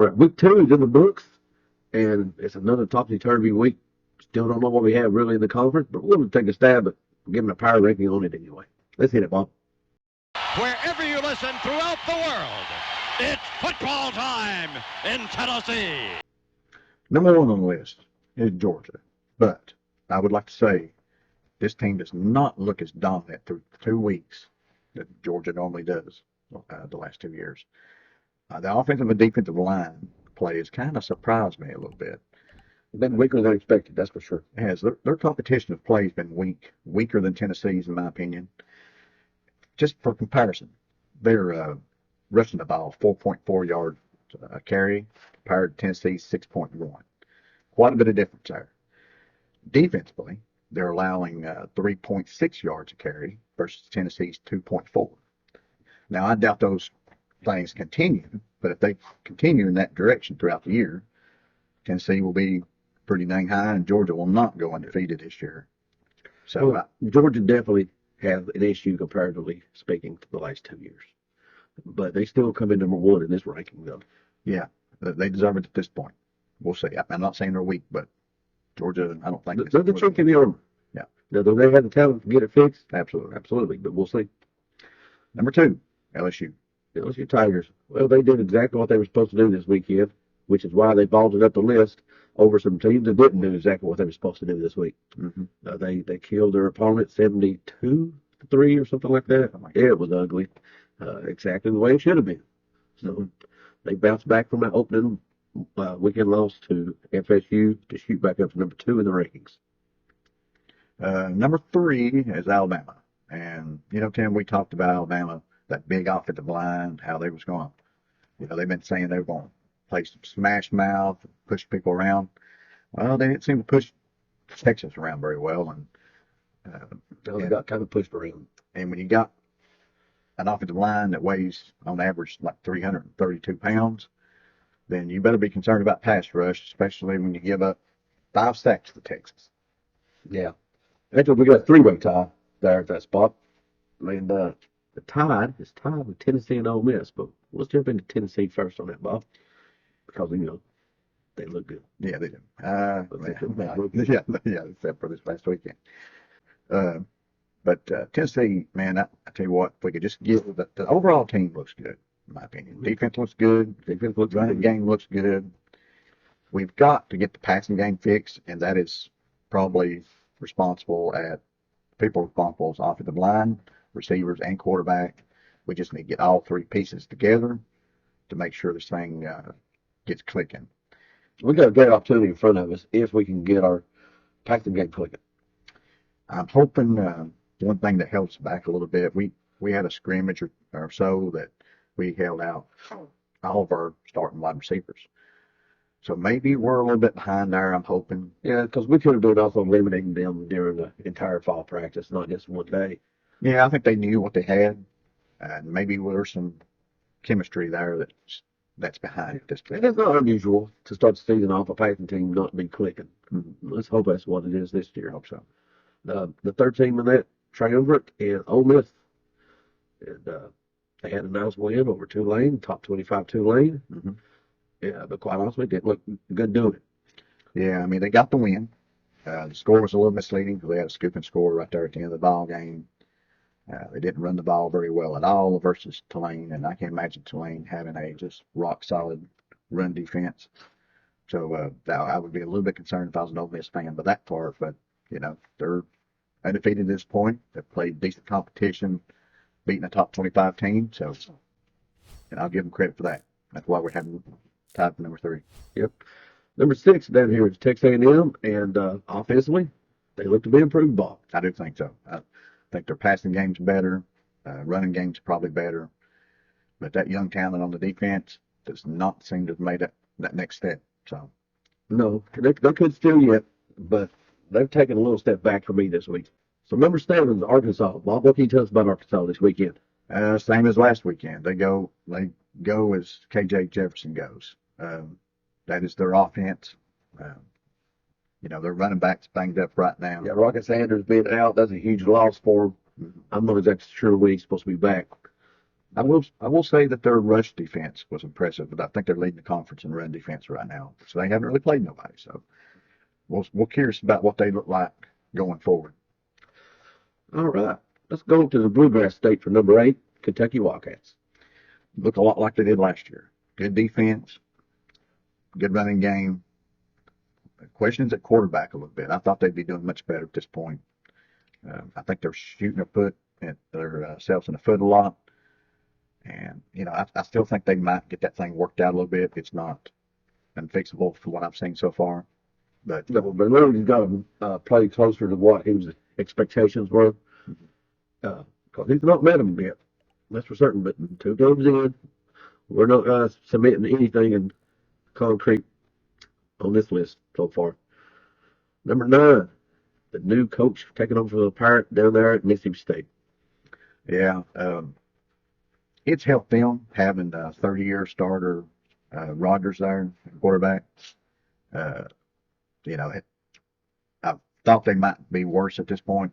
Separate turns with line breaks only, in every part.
Right, week 2 is in the books, and it's another topsy-turvy week. Still don't know what we have really in the conference, but we're going to take a stab at giving a power ranking on it anyway. Let's hit it, Bob.
Wherever you listen throughout the world, it's football time in Tennessee.
Number 1 on the list is Georgia, but I would like to say this team does not look as dominant through 2 weeks that Georgia normally does the last 2 years. The offensive and defensive line play has kind of surprised me a little bit.
Been weaker than expected, that's for sure.
It has. Their competition of play has been weaker than Tennessee's, in my opinion. Just for comparison, they're rushing the ball 4.4 yards a carry compared to Tennessee's 6.1. Quite a bit of difference there. Defensively, they're allowing 3.6 yards a carry versus Tennessee's 2.4. Now, I doubt those things continue, but if they continue in that direction throughout the year, Tennessee will be pretty dang high, and Georgia will not go undefeated this year. So
well, Georgia definitely has an issue comparatively speaking to the last 2 years, but they still come in number 1 in this ranking, though.
Yeah, they deserve it at this point. We'll see. I'm not saying they're weak, but Georgia, I don't think
they're the chink in the armor.
Yeah.
Now, do they have the talent to get it fixed?
Absolutely,
but we'll see.
Number 2, LSU.
LSU Tigers. Well, they did exactly what they were supposed to do this weekend, which is why they vaulted up the list over some teams that didn't do exactly what they were supposed to do this week.
Mm-hmm.
They killed their opponent 72-3 or something like that. It was ugly, exactly the way it should have been. So they bounced back from that opening weekend loss to FSU to shoot back up to number 2 in the rankings.
Number 3 is Alabama. And, Tim, we talked about Alabama, that big offensive line, how they was going to, they've been saying they were going to play some smash mouth, push people around. Well, they didn't seem to push Texas around very well. And
they got kind of pushed around.
And when you got an offensive line that weighs on average like 332 pounds, then you better be concerned about pass rush, especially when you give up 5 sacks to Texas.
Yeah. Actually, we got a 3-way tie there at that spot. And the Tide is tied with Tennessee and Ole Miss, but let's jump into Tennessee first on that, Bob, because they look good.
Yeah, they do. Yeah, except for this last weekend. But Tennessee, man, I tell you what, if we could just give the overall team looks good, in my opinion. Defense looks good. Running game looks good. We've got to get the passing game fixed, and that is probably responsible as offensive line, receivers, and quarterback. We just need to get all 3 pieces together to make sure this thing gets clicking.
We got a great opportunity in front of us if we can get our passing game clicking.
I'm hoping one thing that helps back a little bit, we had a scrimmage or so that we held out all of our starting wide receivers. So maybe we're a little bit behind there, I'm hoping.
Yeah, because we could have been also limiting them during the entire fall practice, not just one day.
Yeah, I think they knew what they had, and maybe there's some chemistry there that's behind it this point.
It's not unusual to start the season off a passing team not be clicking. Let's hope that's what it is this year.
I hope so.
The third team in that triumvirate is Ole Miss. And they had a nice win over Tulane, top 25 Tulane.
Mm-hmm.
Yeah, but quite honestly, didn't look good doing it.
Yeah, I mean, they got the win. The score was a little misleading because they had a scooping score right there at the end of the ball game. They didn't run the ball very well at all versus Tulane, and I can't imagine Tulane having a just rock-solid run defense. So I would be a little bit concerned if I was an Ole Miss fan by that part, but, they're undefeated at this point. They've played decent competition, beating a top 25 team, and I'll give them credit for that. That's why we're having tied for number 3.
Yep. Number 6 down here is Texas A&M, and offensively, they look to be improved, Bob.
I do think so. I think their passing game's better, running game's probably better, but that young talent on the defense does not seem to have made that next step. So,
no, they could still yet, but they've taken a little step back for me this week. So number 7 is Arkansas. Bob, what can you tell us about Arkansas this weekend?
Same as last weekend. They go as KJ Jefferson goes. That is their offense. Their running back's banged up right now.
Yeah, Rocket Sanders being out, that's a huge loss for them. I'm not exactly sure when he's supposed to be back.
I will say that their rush defense was impressive, but I think they're leading the conference in run defense right now. So they haven't really played nobody. So we're curious about what they look like going forward.
All right. Let's go to the Bluegrass State for number 8, Kentucky Wildcats.
Look a lot like they did last year. Good defense, good running game. The questions at quarterback a little bit. I thought they'd be doing much better at this point. I think they're shooting their foot at their selves in the foot a lot. And, I still think they might get that thing worked out a little bit. It's not unfixable for what I've seen so far. But
No, but remember, he's got to play closer to what his expectations were. Because he's not met them yet. That's for certain. But 2 games in, we're not submitting anything in concrete on this list so far. Number 9, the new coach taking over for the Pirate down there at Mississippi State.
yeah, it's helped them having a 30-year starter Rogers there, quarterback. Uh, I thought they might be worse at this point,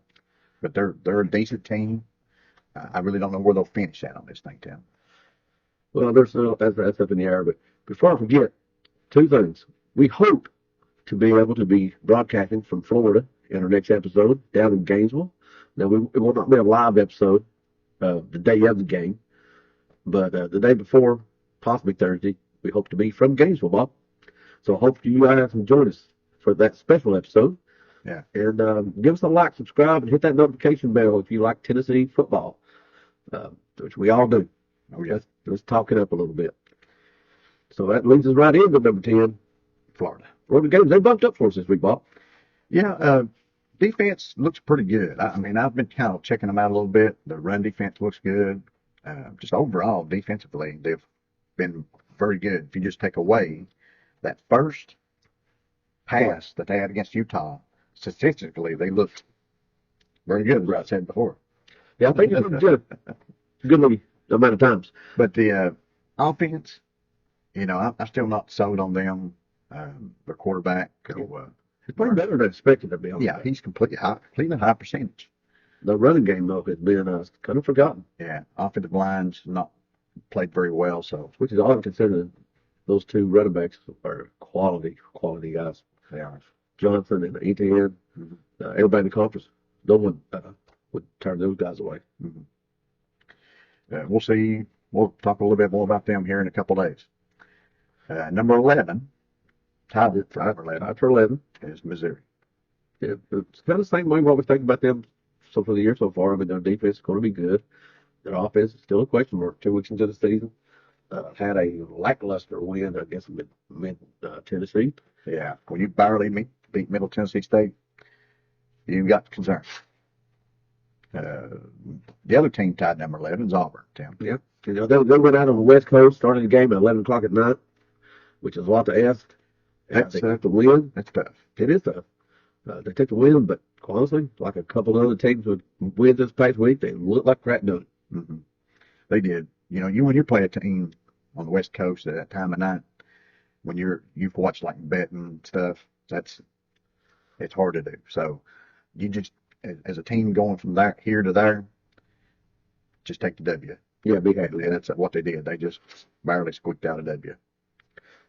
but they're a decent team. I really don't know where they'll finish at on this thing, Tim.
Well, there's that's up in the air. But before I forget, 2 things. We hope to be able to be broadcasting from Florida in our next episode down in Gainesville. Now, it will not be a live episode the day of the game, but the day before, possibly Thursday, we hope to be from Gainesville, Bob. So I hope you guys can join us for that special episode.
Yeah.
And give us a like, subscribe, and hit that notification bell if you like Tennessee football, which we all do.
Oh, yeah.
Let's talk it up a little bit. So that leads us right into number 10,
Florida.
Florida games. They bumped up for us this week, Bob.
Yeah, defense looks pretty good. I mean, I've been kind of checking them out a little bit. The run defense looks good. Just overall, defensively, they've been very good. If you just take away that first pass that they had against Utah, statistically, they looked very good, as I said before.
Yeah, I think it's been good. Goodly amount of times.
But the offense, I'm still not sold on them. Their quarterback,
It's playing better than expected, to be honest.
yeah, he's completely high percentage.
The running game, though, has been kind of forgotten,
Yeah, offensive line's not played very well, so
which is odd considering those 2 running backs are quality guys.
they are.
Johnson and ETN, everybody in the conference, no one would turn those guys away.
We'll see. We'll talk a little bit more about them here in a couple days. Number 11, tied for number 11,
Tied for 11.
is Missouri.
Yeah, it's kind of the same way what we think about them so for the year so far. I mean, their defense is going to be good. Their offense is still a question mark 2 weeks into the season. Had a lackluster win, I guess, mid Tennessee.
Yeah, when you barely beat Middle Tennessee State, you've got concerns. The other team tied number 11 is Auburn, Tim.
Yeah, they went out on the West Coast, started the game at 11 o'clock at night, which is a lot to ask. They have to win.
That's tough.
It is tough. They took the win, but honestly, like a couple of other teams would win this past week, they look like crap doing it.
Mm-hmm. They did. When you play a team on the West Coast at that time of night, when you've watched like betting stuff, it's hard to do. So you just, as a team going from here to there, just take the W.
Yeah, be happy.
And that's what they did. They just barely squeaked out a W.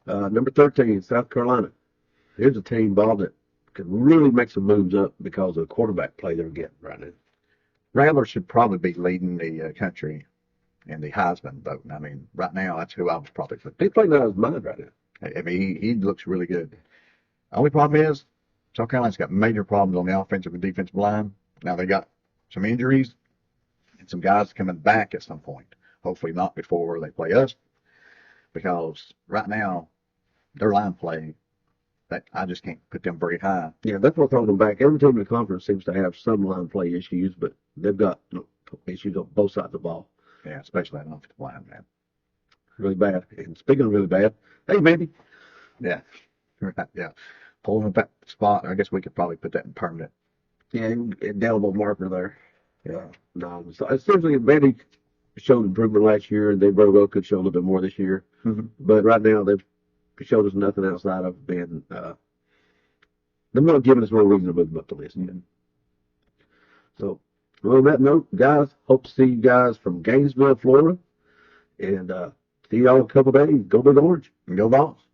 Number 13, South Carolina. Here's a team, Bob, that could really make some moves up because of the quarterback play they're getting right now.
Rattler should probably be leading the country in the Heisman voting. I mean, right now, that's who I was probably putting.
He's playing out of his mind right now.
I mean, he looks really good. Only problem is, South Carolina's got major problems on the offensive and defensive line. Now they got some injuries and some guys coming back at some point. Hopefully not before they play us, because right now their line play, that I just can't put them very high.
Yeah, that's what's holding them back. Every team in the conference seems to have some line play issues, but they've got issues on both sides of the ball.
Yeah, especially that offensive line, man.
Really bad. And speaking of really bad, hey, baby.
Yeah, yeah. Pulling up that spot, I guess we could probably put that in permanent.
Yeah, indelible marker there. Yeah. No, so essentially, Vandy showed improvement last year, and they very well could show a little bit more this year.
Mm-hmm.
But right now, they've showed us nothing outside of being, they're not giving us no reason to move them up the list yet. So, well, on that note, guys, hope to see you guys from Gainesville, Florida, And see y'all in a couple days. Go Big Orange.
Go Vols.